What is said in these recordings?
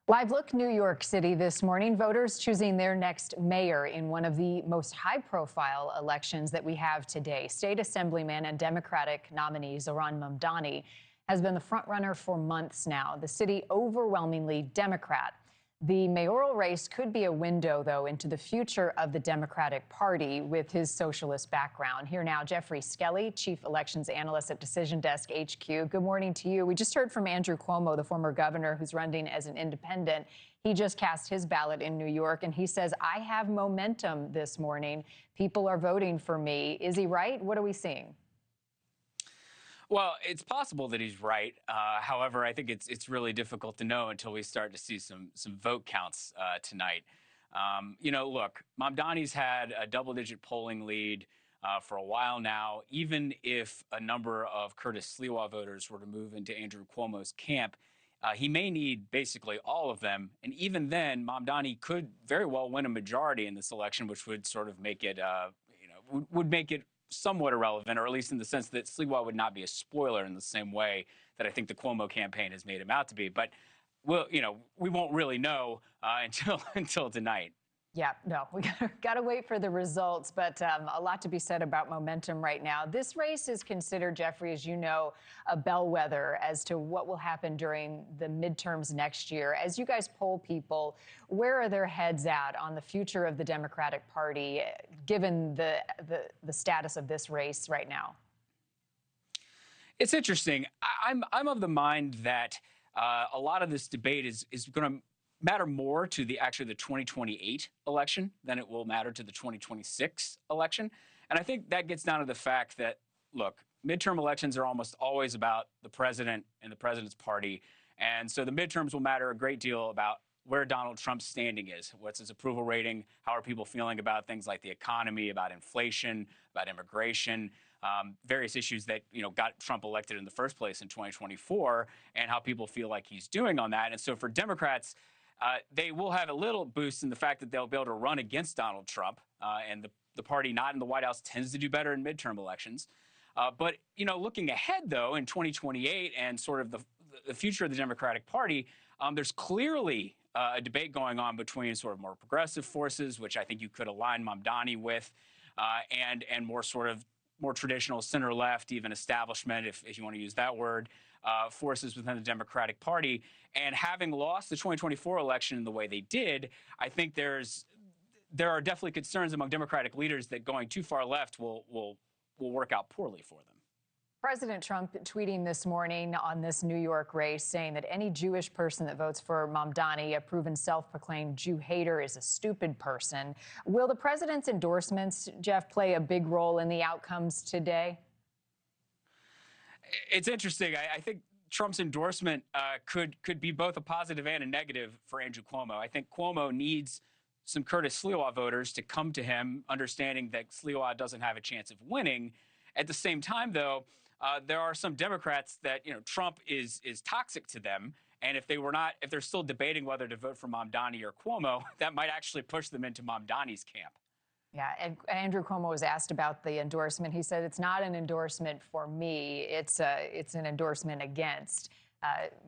Live Look New York City this morning. Voters choosing their next mayor in one of the most high-profile elections that we have today. State Assemblyman and Democratic nominee Zohran Mamdani has been the frontrunner for months now. The city overwhelmingly Democrat. The mayoral race could be a window, though, into the future of the Democratic Party with his socialist background. Here now, Geoffrey Skelley, Chief Elections Analyst at Decision Desk HQ. Good morning to you. We just heard from Andrew Cuomo, the former governor who's running as an independent. He just cast his ballot in New York, and he says, I have momentum this morning. People are voting for me. Is he right? What are we seeing? Well, it's possible that he's right. However, I think it's really difficult to know until we start to see some vote counts tonight. Look, Mamdani's had a double-digit polling lead for a while now. Even if a number of Curtis Sliwa voters were to move into Andrew Cuomo's camp, he may need basically all of them. And even then, Mamdani could very well win a majority in this election, which would sort of make it, would make it somewhat irrelevant, or at least in the sense that Sliwa would not be a spoiler in the same way that I think the Cuomo campaign has made him out to be. But we won't really know until tonight. Yeah, no, we got to wait for the results, but a lot to be said about momentum right now. This race is considered, Geoffrey, as you know, a bellwether as to what will happen during the midterms next year. As you guys poll people, where are their heads at on the future of the Democratic Party, given the status of this race right now? It's interesting. I'm of the mind that a lot of this debate is going to matter more to the 2028 election than it will matter to the 2026 election. And I think that gets down to the fact that, look, midterm elections are almost always about the president and the president's party. And so the midterms will matter a great deal about where Donald Trump's standing is. What's his approval rating? How are people feeling about things like the economy, about inflation, about immigration, various issues that, got Trump elected in the first place in 2024, and how people feel like he's doing on that. And so for Democrats, they will have a little boost in the fact that they'll be able to run against Donald Trump, and the party not in the White House tends to do better in midterm elections. But looking ahead, though, in 2028 and sort of the future of the Democratic Party, there's clearly a debate going on between sort of more progressive forces, which I think you could align Mamdani with, and more traditional center-left, even establishment, if you want to use that word, forces within the Democratic Party. And having lost the 2024 election in the way they did, I think there are definitely concerns among Democratic leaders that going too far left will work out poorly for them. President Trump tweeting this morning on this New York race saying that any Jewish person that votes for Mamdani, a proven self-proclaimed Jew hater, is a stupid person. Will the president's endorsements, Jeff, play a big role in the outcomes today? It's interesting. I think Trump's endorsement could be both a positive and a negative for Andrew Cuomo. I think Cuomo needs some Curtis Sliwa voters to come to him, understanding that Sliwa doesn't have a chance of winning. At the same time, though, there are some Democrats that Trump is toxic to them, and if they're still debating whether to vote for Mamdani or Cuomo, that might actually push them into Mamdani's camp. Yeah, and Andrew Cuomo was asked about the endorsement. He said, it's not an endorsement for me. It's an endorsement against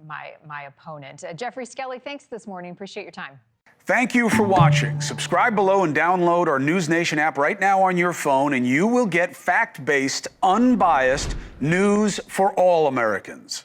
my opponent. Geoffrey Skelley, thanks this morning. Appreciate your time. Thank you for watching. Subscribe below and download our NewsNation app right now on your phone, and you will get fact-based, unbiased news for all Americans.